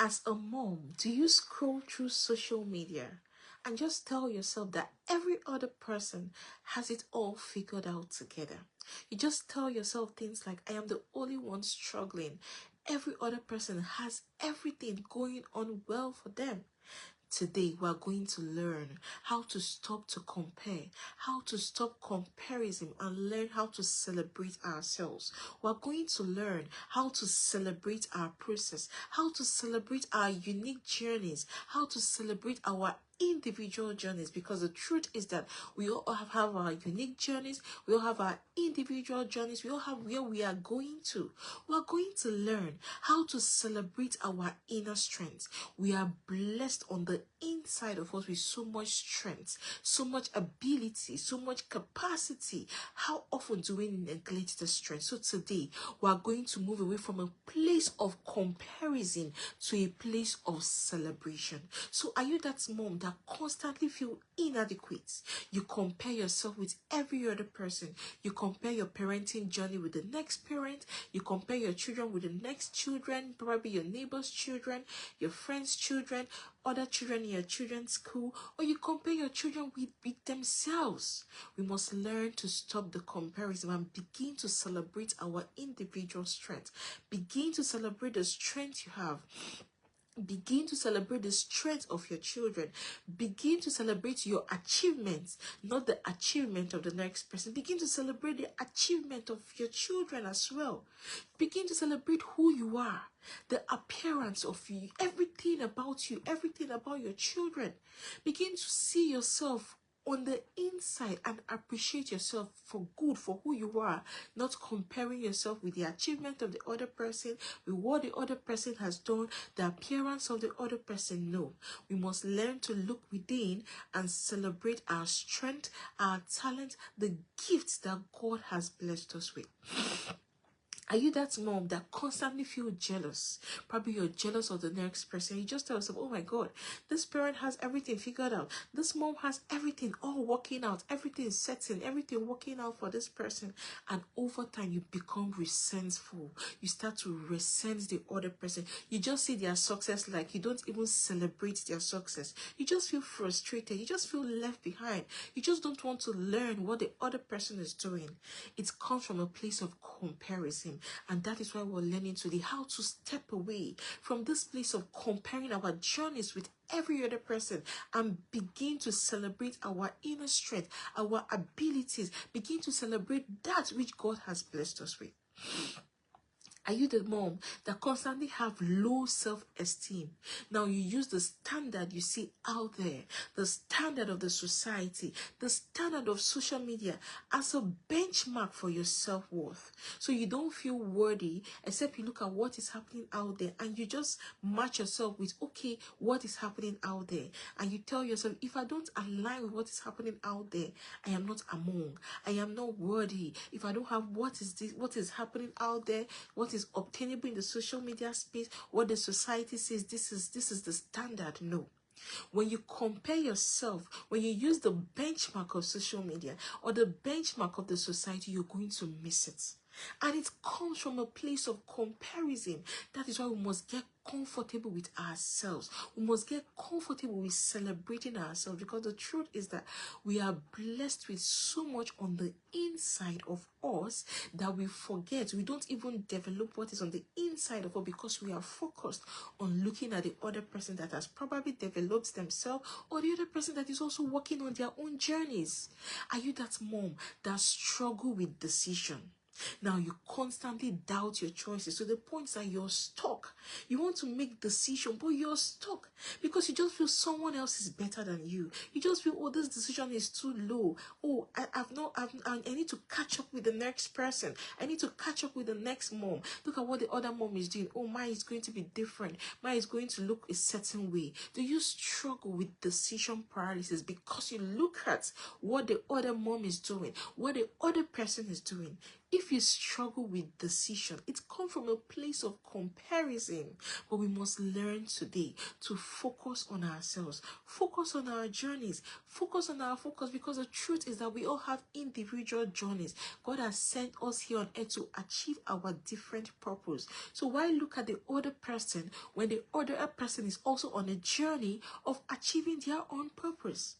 As a mom, do you scroll through social media and just tell yourself that every other person has it all figured out together? You just tell yourself things like, I am the only one struggling. Every other person has everything going on well for them. Today, we are going to learn how to stop to compare, how to stop comparison, and learn how to celebrate ourselves. We are going to learn how to celebrate our process, how to celebrate our unique journeys, how to celebrate our individual journeys, because the truth is that we all have our unique journeys, we all have our individual journeys, we all have where we are going to. We are going to learn how to celebrate our inner strength. We are blessed on the inside of us with so much strength, so much ability, so much capacity. How often do we neglect the strength? So today we are going to move away from a place of comparison to a place of celebration. So are you that mom that constantly feel inadequate? You compare yourself with every other person. You compare your parenting journey with the next parent. You compare your children with the next children, probably your neighbor's children, your friend's children, other children in your children's school, or you compare your children with themselves. We must learn to stop the comparison and begin to celebrate our individual strength. Begin to celebrate the strength you have. Begin to celebrate the strength of your children. Begin to celebrate your achievements, not the achievement of the next person. Begin to celebrate the achievement of your children as well. Begin to celebrate who you are, the appearance of you, everything about you, everything about your children. Begin to see yourself on the inside and appreciate yourself for good, for who you are, not comparing yourself with the achievement of the other person, with what the other person has done, the appearance of the other person. No, we must learn to look within and celebrate our strength, our talent, the gifts that God has blessed us with. Are you that mom that constantly feel jealous? Probably you're jealous of the next person. You just tell yourself, oh my God, this parent has everything figured out. This mom has everything all working out. Everything setting, everything working out for this person. And over time, you become resentful. You start to resent the other person. You just see their success like you don't even celebrate their success. You just feel frustrated. You just feel left behind. You just don't want to learn what the other person is doing. It comes from a place of comparison. And that is why we're learning today how to step away from this place of comparing our journeys with every other person and begin to celebrate our inner strength, our abilities, begin to celebrate that which God has blessed us with. Are you the mom that constantly have low self-esteem? Now you use the standard you see out there, the standard of the society, the standard of social media as a benchmark for your self-worth. So you don't feel worthy except you look at what is happening out there and you just match yourself with, okay, what is happening out there? And you tell yourself, if I don't align with what is happening out there, I am not among. I am not worthy. If I don't have what is happening out there, what is obtainable in the social media space, what the society says this is the standard. No. When you compare yourself, when you use the benchmark of social media or the benchmark of the society, you're going to miss it. And it comes from a place of comparison. That is why we must get comfortable with ourselves. We must get comfortable with celebrating ourselves, because the truth is that we are blessed with so much on the inside of us that we forget. We don't even develop what is on the inside of us because we are focused on looking at the other person that has probably developed themselves, or the other person that is also working on their own journeys. Are you that mom that struggle with decision? Now you constantly doubt your choices to the point that you're stuck. You want to make decision, but you're stuck because you just feel someone else is better than you. You just feel, oh, this decision is too low. Oh, I need to catch up with the next person. I need to catch up with the next mom. Look at what the other mom is doing. Oh, mine is going to be different. Mine is going to look a certain way. Do you struggle with decision paralysis because you look at what the other mom is doing, what the other person is doing? If you struggle with decision, it comes from a place of comparison. comparison. But we must learn today to focus on ourselves, focus on our journeys, focus on our focus, because the truth is that we all have individual journeys. God has sent us here on earth to achieve our different purpose. So why look at the other person when the other person is also on a journey of achieving their own purpose?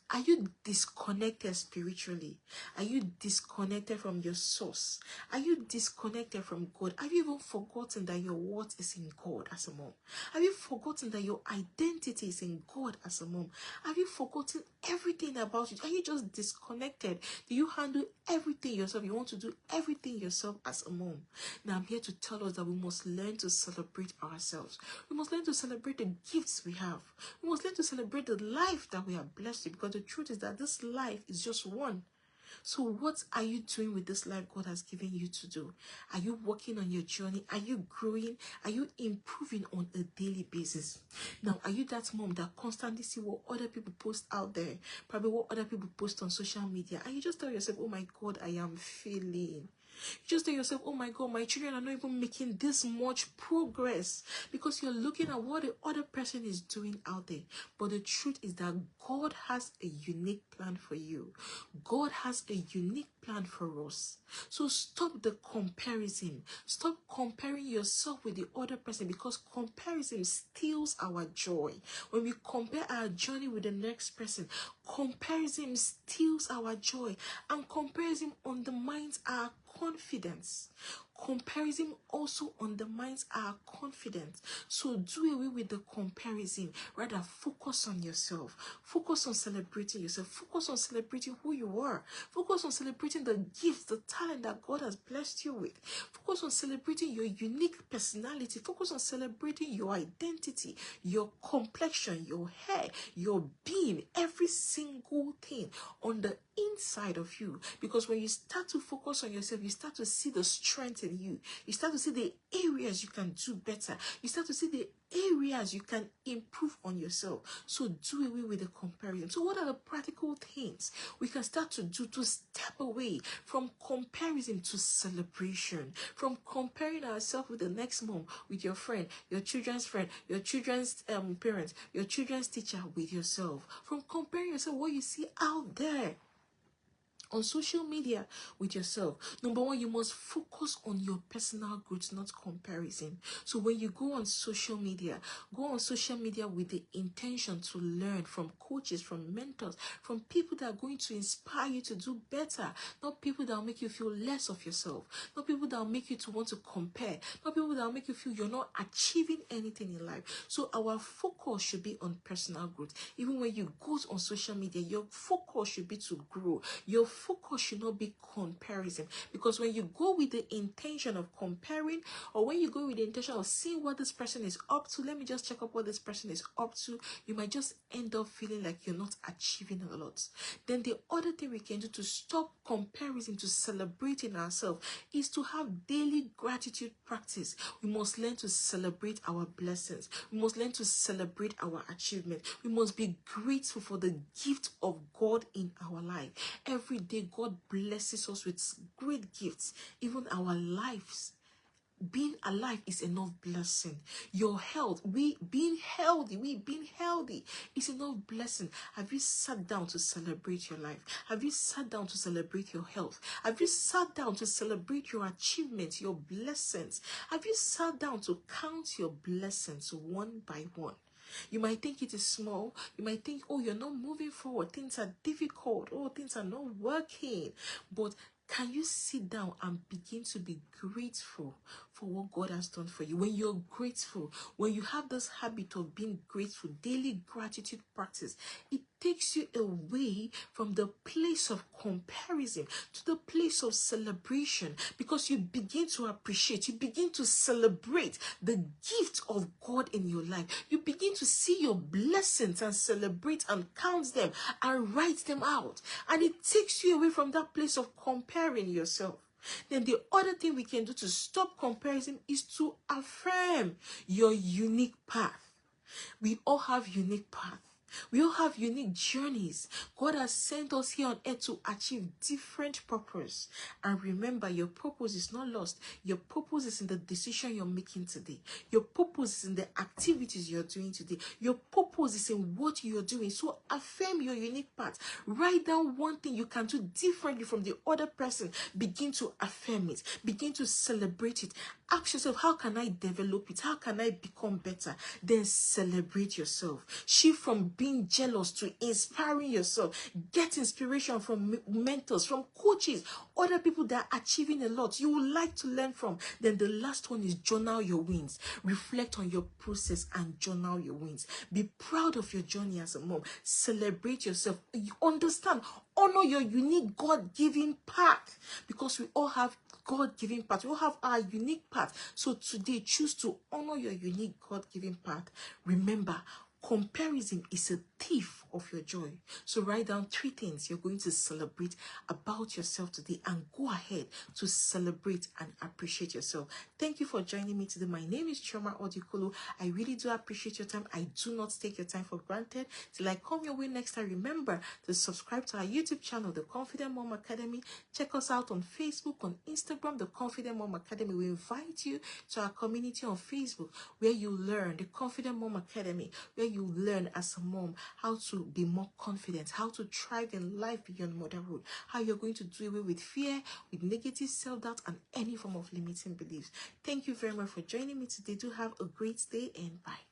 Are you disconnected spiritually? Are you disconnected from your source? Are you disconnected from God? Have you even forgotten that your worth is in God as a mom? Have you forgotten that your identity is in God as a mom? Have you forgotten everything about you? Are you just disconnected? Do you handle everything yourself? You want to do everything yourself as a mom? Now I'm here to tell us that we must learn to celebrate ourselves. We must learn to celebrate the gifts we have. We must learn to celebrate the life that we are blessed with, because the truth is that this life is just one. So what are you doing with this life God has given you to do? Are you working on your journey? Are you growing? Are you improving on a daily basis? Now, are you that mom that constantly see what other people post out there, probably what other people post on social media, and you just tell yourself, oh my God, I am failing. You just tell yourself, oh my God, my children are not even making this much progress, because you're looking at what the other person is doing out there. But the truth is that God has a unique plan for you. God has a unique plan for us. So stop the comparison. Stop comparing yourself with the other person, because comparison steals our joy. When we compare our journey with the next person, comparison steals our joy, and comparison undermines our confidence. Comparison also undermines our confidence. So do away with the comparison. Rather, focus on yourself. Focus on celebrating yourself. Focus on celebrating who you are. Focus on celebrating the gifts, the talent that God has blessed you with. Focus on celebrating your unique personality. Focus on celebrating your identity, your complexion, your hair, your being, every single thing on the inside of you. Because when you start to focus on yourself, you start to see the strength in you. You start to see the areas you can do better. You start to see the areas you can improve on yourself. So do away with the comparison. So what are the practical things we can start to do to step away from comparison to celebration, from comparing ourselves with the next mom, with your friend, your children's parents, your children's teacher, with yourself, from comparing yourself what you see out there on social media with yourself? Number one, you must focus on your personal growth, not comparison. So when you go on social media with the intention to learn from coaches, from mentors, from people that are going to inspire you to do better, not people that will make you feel less of yourself, not people that will make you to want to compare, not people that will make you feel you're not achieving anything in life. So our focus should be on personal growth. Even when you go on social media, your focus should be to grow. Your focus should not be comparison, because when you go with the intention of comparing, or when you go with the intention of seeing what this person is up to, let me just check up what this person is up to, you might just end up feeling like you're not achieving a lot. Then the other thing we can do to stop comparison, to celebrating ourselves, is to have daily gratitude practice. We must learn to celebrate our blessings. We must learn to celebrate our achievements. We must be grateful for the gift of God in our life. Every day God blesses us with great gifts, even our lives. Being alive is enough blessing. Your health, being healthy is enough blessing. Have you sat down to celebrate your life? Have you sat down to celebrate your health? Have you sat down to celebrate your achievements, your blessings? Have you sat down to count your blessings one by one? You might think it is small. You might think, oh, you're not moving forward. Things are difficult. Oh, things are not working. But can you sit down and begin to be grateful for what God has done for you? When you're grateful, when you have this habit of being grateful, daily gratitude practice, it takes you away from the place of comparison to the place of celebration, because you begin to appreciate, you begin to celebrate the gift of God in your life. You begin to see your blessings and celebrate and count them and write them out. And it takes you away from that place of comparing yourself. Then the other thing we can do to stop comparison is to affirm your unique path. We all have unique path. We all have unique journeys. God has sent us here on earth to achieve different purpose. And remember, your purpose is not lost. Your purpose is in the decision you're making today. Your purpose is in the activities you're doing today. Your purpose is in what you're doing. So affirm your unique part. Write down one thing you can do differently from the other person. Begin to affirm it. Begin to celebrate it. Ask yourself, how can I develop it? How can I become better? Then celebrate yourself. Shift from being jealous to inspiring yourself. Get inspiration from mentors, from coaches, other people that are achieving a lot you would like to learn from. Then the last one is journal your wins. Reflect on your process and journal your wins. Be proud of your journey as a mom. Celebrate yourself. You understand, honor your unique God-given path, because we all have God-given path. We all have our unique path. So today, choose to honor your unique God-given path. Remember, comparison is a thief of your joy. So write down 3 things you're going to celebrate about yourself today, and go ahead to celebrate and appreciate yourself. Thank you for joining me today. My name is Chioma Odikulu. I really do appreciate your time. I do not take your time for granted. Till I come your way next time, remember to subscribe to our YouTube channel, The Confident Mom Academy. Check us out on Facebook, on Instagram, The Confident Mom Academy. We invite you to our community on Facebook, where you learn, The Confident Mom Academy, where you learn as a mom how to be more confident, how to thrive in life beyond motherhood, how you're going to do away with fear, with negative self-doubt, and any form of limiting beliefs. Thank you very much for joining me today. Do have a great day, and bye.